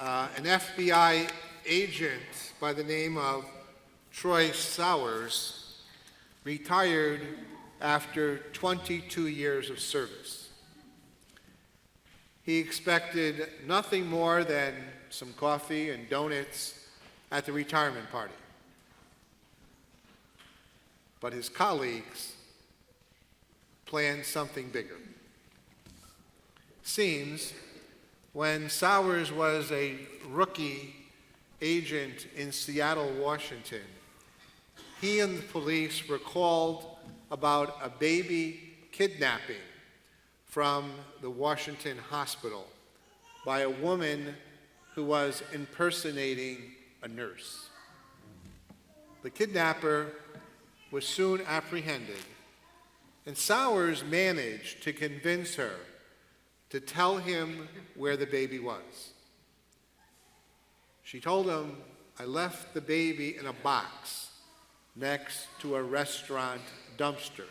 An FBI agent by the name of Troy Sowers retired after 22 years of service. He expected nothing more than some coffee and donuts at the retirement party. But his colleagues planned something bigger. Seems when Sowers was a rookie agent in Seattle, Washington, he and the police were called about a baby kidnapping from the Washington hospital by a woman who was impersonating a nurse. The kidnapper was soon apprehended, and Sowers managed to convince her to tell him where the baby was. She told him, "I left the baby in a box next to a restaurant dumpster."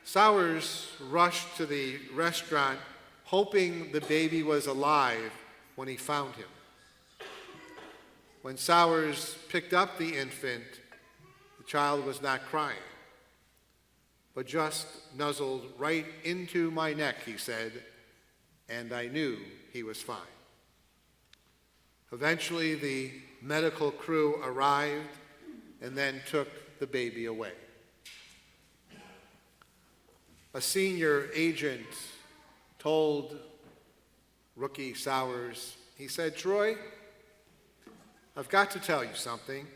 Sowers rushed to the restaurant hoping the baby was alive when he found him. When Sowers picked up the infant, the child was not crying, but just nuzzled right into my neck, he said, and I knew he was fine. Eventually, the medical crew arrived and then took the baby away. A senior agent told rookie Sowers, he said, "Troy, I've got to tell you something.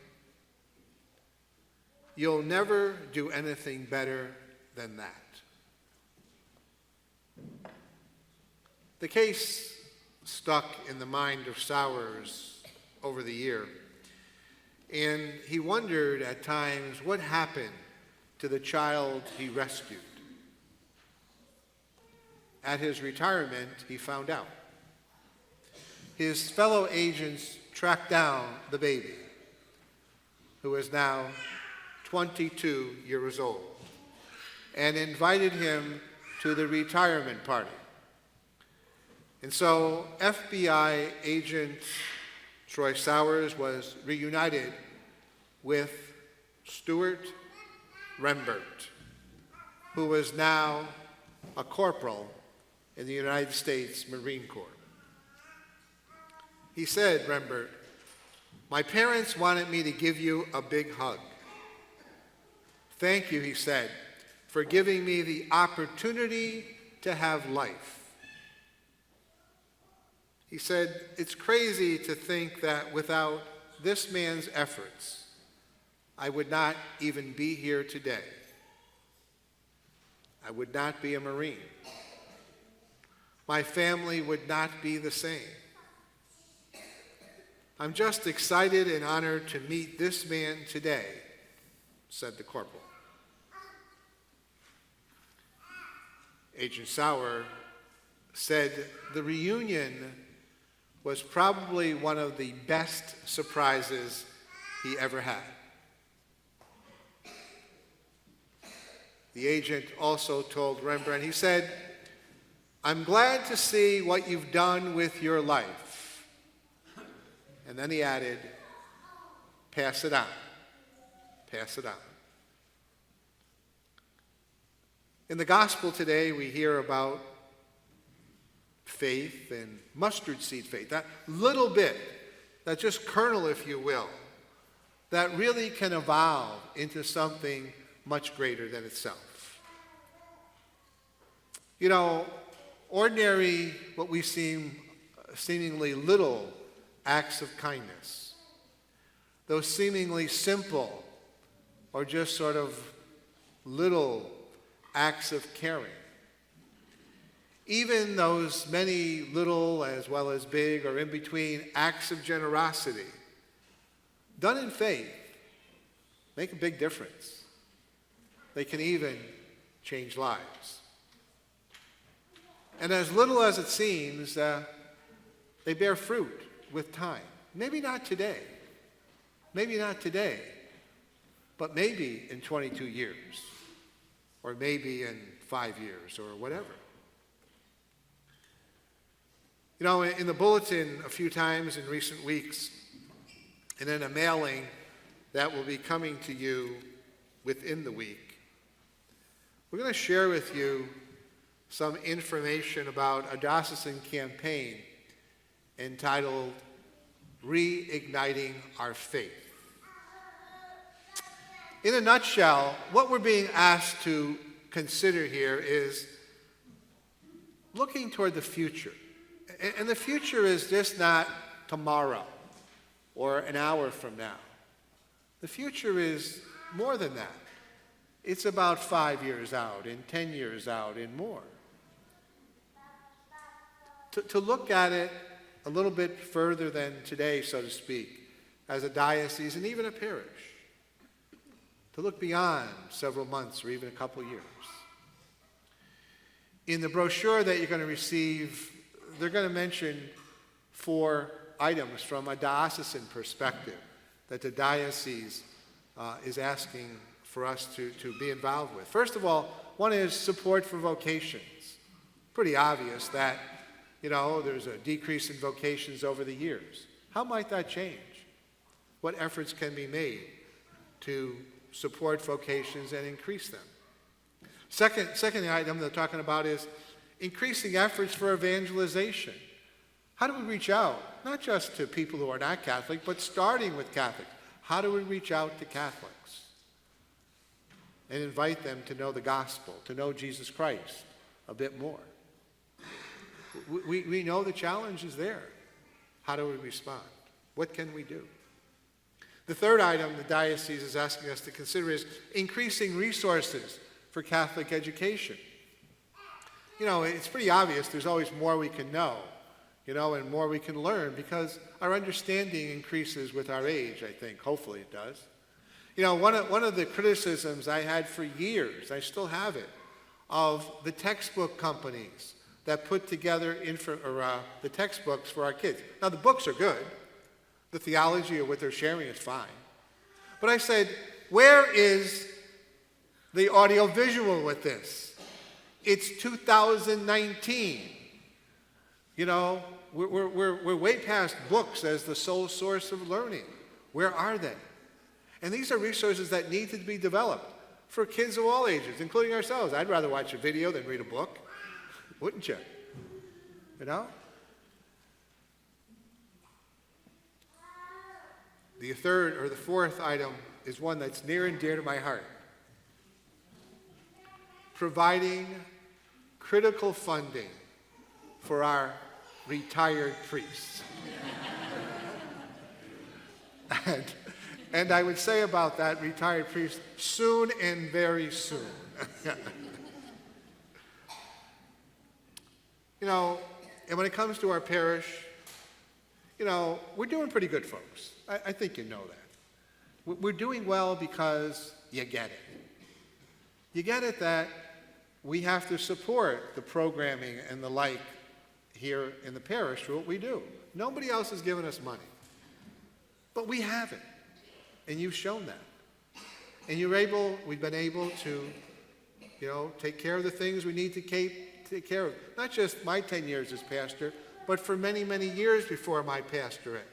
You'll never do anything better than that." The case stuck in the mind of Sowers over the year, and he wondered at times what happened to the child he rescued. At his retirement, he found out. His fellow agents tracked down the baby, who is now 22 years old, and invited him to the retirement party. And so FBI agent Troy Sowers was reunited with Stuart Rembert, who was now a corporal in the United States Marine Corps. He said, Rembert, "My parents wanted me to give you a big hug. Thank you," he said, "for giving me the opportunity to have life." He said, "It's crazy to think that without this man's efforts, I would not even be here today. I would not be a Marine. My family would not be the same. I'm just excited and honored to meet this man today," said the corporal. Agent Sauer said the reunion was probably one of the best surprises he ever had. The agent also told Rembrandt, he said, "I'm glad to see what you've done with your life." And then he added, "Pass it on. Pass it on." In the gospel today, we hear about faith and mustard seed faith, that little bit, that just kernel, if you will, that really can evolve into something much greater than itself. You know, ordinary, what we seemingly little acts of kindness, those seemingly simple or just sort of little acts of caring, even those many little as well as big or in between acts of generosity, done in faith, make a big difference. They can even change lives. And as little as it seems, they bear fruit with time. Maybe not today, but maybe in 22 years, or maybe in 5 years, or whatever. You know, in the bulletin a few times in recent weeks, and in a mailing that will be coming to you within the week, we're going to share with you some information about a diocesan campaign entitled Reigniting Our Faith. In a nutshell, what we're being asked to consider here is looking toward the future. And the future is just not tomorrow or an hour from now. The future is more than that. It's about 5 years out and 10 years out and more. To look at it a little bit further than today, so to speak, as a diocese and even a parish. To look beyond several months or even a couple years. In the brochure that you're going to receive, they're going to mention 4 items from a diocesan perspective that the diocese is asking for us to be involved with. First of all, one is support for vocations. Pretty obvious that, there's a decrease in vocations over the years. How might that change? What efforts can be made to support vocations and increase them? Second item they're talking about is increasing efforts for evangelization. How do we reach out? Not just to people who are not Catholic, but starting with Catholics. How do we reach out to Catholics and invite them to know the gospel, to know Jesus Christ a bit more? We know the challenge is there. How do we respond? What can we do? The third item the diocese is asking us to consider is increasing resources for Catholic education. It's pretty obvious there's always more we can know, and more we can learn because our understanding increases with our age, I think. Hopefully it does. One of the criticisms I had for years, I still have it, of the textbook companies that put together the textbooks for our kids. Now, the books are good. The theology of what they're sharing is fine. But I said, where is the audiovisual with this? It's 2019. We're way past books as the sole source of learning. Where are they? And these are resources that need to be developed for kids of all ages, including ourselves. I'd rather watch a video than read a book. Wouldn't you? The third or the fourth item is one that's near and dear to my heart. Providing critical funding for our retired priests. And I would say about that retired priest, soon and very soon. And when it comes to our parish, we're doing pretty good, folks. I think you know that. We're doing well because you get it. You get it that we have to support the programming and the like here in the parish for what we do. Nobody else has given us money. But we have it. And you've shown that. And we've been able to, take care of the things we need to take care of. Not just my 10 years as pastor, but for many, many years before my pastorate.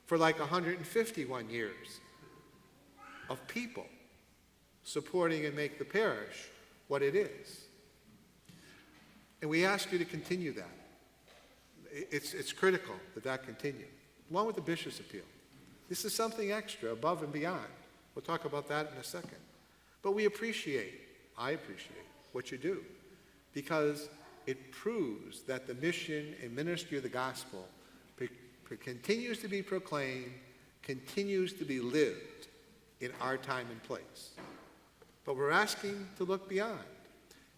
For like 151 years of people supporting and make the parish what it is. And we ask you to continue that. It's critical that continue, along with the bishop's appeal. This is something extra, above and beyond. We'll talk about that in a second. But I appreciate what you do, because it proves that the mission and ministry of the gospel continues to be proclaimed, continues to be lived in our time and place. But we're asking to look beyond.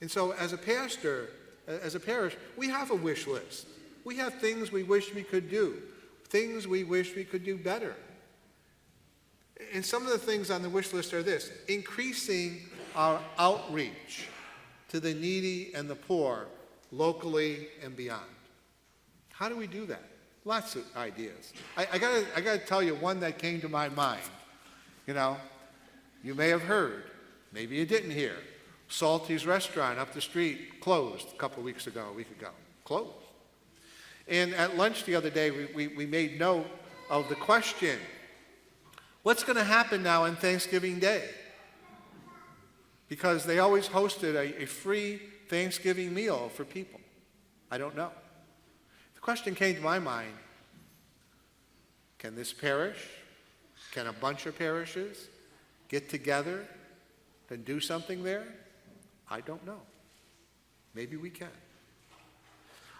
And so as a pastor, as a parish, we have a wish list. We have things we wish we could do, things we wish we could do better. And some of the things on the wish list are this: increasing our outreach to the needy and the poor, locally and beyond. How do we do that? Lots of ideas. I gotta tell you one that came to my mind. You may have heard, maybe you didn't hear. Salty's restaurant up the street closed a week ago. Closed. And at lunch the other day, we made note of the question, what's going to happen now on Thanksgiving Day? Because they always hosted a free Thanksgiving meal for people. I don't know. The question came to my mind, can this parish, can a bunch of parishes get together and do something there? I don't know. Maybe we can.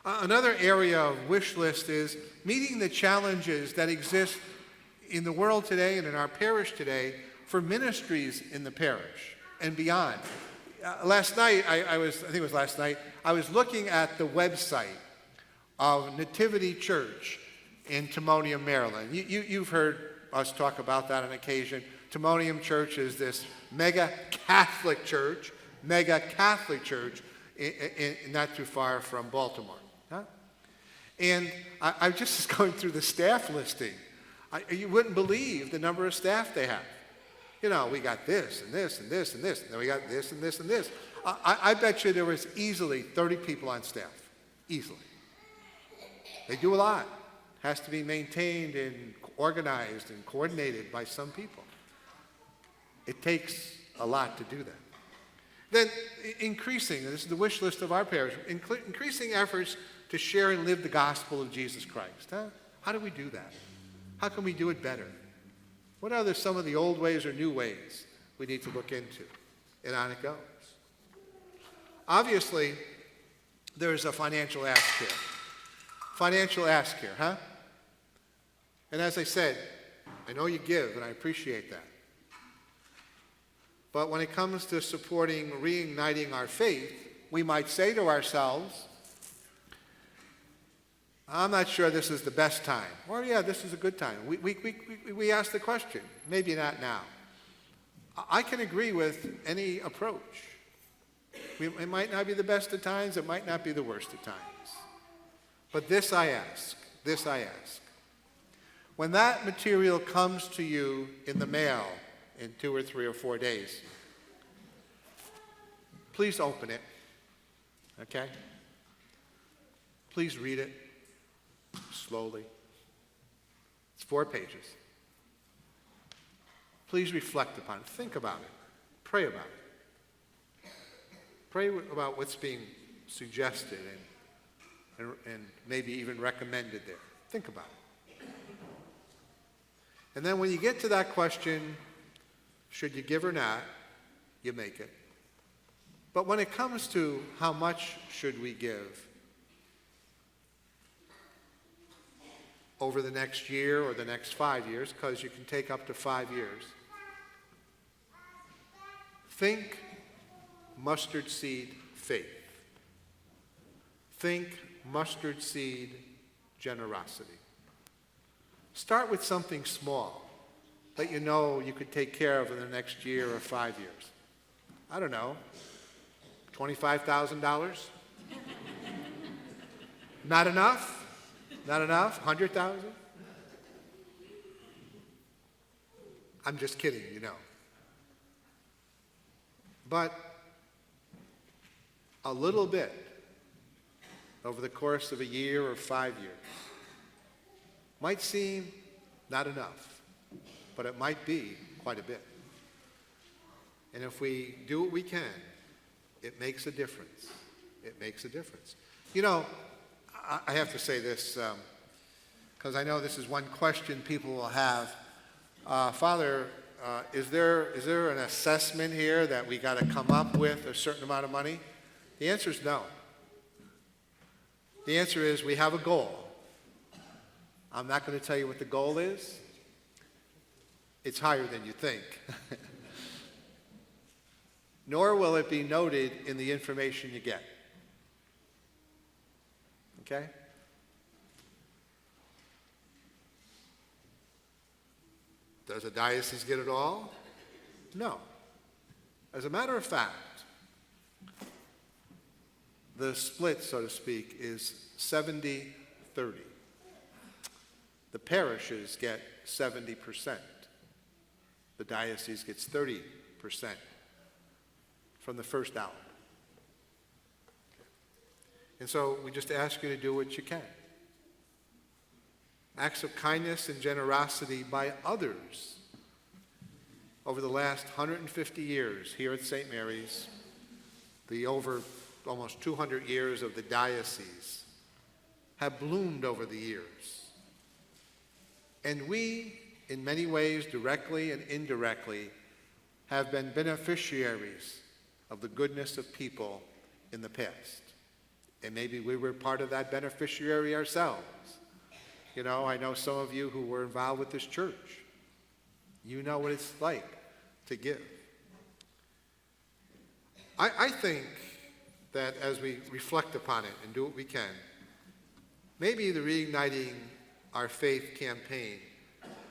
Another area of wish list is meeting the challenges that exist in the world today and in our parish today for ministries in the parish and beyond. Last night, I think it was last night, I was looking at the website of Nativity Church in Timonium, Maryland. You've heard us talk about that on occasion. Timonium Church is this mega Catholic church not too far from Baltimore. Huh? And I just was going through the staff listing. You wouldn't believe the number of staff they have. You know, we got this and this and this and this, and then we got this and this and this. I bet you there was easily 30 people on staff. Easily. They do a lot. Has to be maintained and organized and coordinated by some people. It takes a lot to do that. Then increasing, this is the wish list of our parish, increasing efforts to share and live the gospel of Jesus Christ. Huh? How do we do that? How can we do it better? What are some of the old ways or new ways we need to look into? And on it goes. Obviously, there's a financial ask here. Financial ask here, huh? And as I said, I know you give, and I appreciate that. But when it comes to supporting, reigniting our faith, we might say to ourselves, I'm not sure this is the best time. Or, yeah, this is a good time. We ask the question. Maybe not now. I can agree with any approach. It might not be the best of times. It might not be the worst of times. But this I ask. When that material comes to you in the mail in 2 or 3 or 4 days, please open it. Okay? Please read it. Slowly. It's 4 pages. Please reflect upon it. Think about it. Pray about it. Pray about what's being suggested and maybe even recommended there. Think about it. And then when you get to that question, should you give or not, you make it. But when it comes to how much should we give, over the next year or the next 5 years, because you can take up to 5 years. Think mustard seed faith. Think mustard seed generosity. Start with something small that you know you could take care of in the next year or 5 years. I don't know, $25,000? Not enough? Not enough? 100,000? I'm just kidding, you know. But a little bit over the course of a year or 5 years might seem not enough, but it might be quite a bit. And if we do what we can, it makes a difference. It makes a difference. You know, I have to say this, because I know this is one question people will have. Father, is there an assessment here that we got to come up with a certain amount of money? The answer is no. The answer is we have a goal. I'm not going to tell you what the goal is. It's higher than you think. Nor will it be noted in the information you get. Okay? Does a diocese get it all? No. As a matter of fact, the split, so to speak, is 70-30. The parishes get 70%. The diocese gets 30% from the first dollar. And so we just ask you to do what you can. acts of kindness and generosity by others over the last 150 years here at St. Mary's, the over almost 200 years of the diocese, have bloomed over the years. And we, in many ways, directly and indirectly, have been beneficiaries of the goodness of people in the past. And maybe we were part of that beneficiary ourselves. You know, I know some of you who were involved with this church. You know what it's like to give. I think that as we reflect upon it and do what we can, maybe the Reigniting Our Faith campaign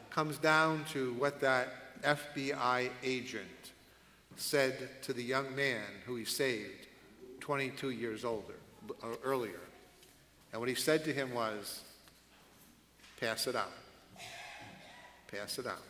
comes down to what that FBI agent said to the young man who he saved 22 years earlier. And what he said to him was, pass it out. Pass it out.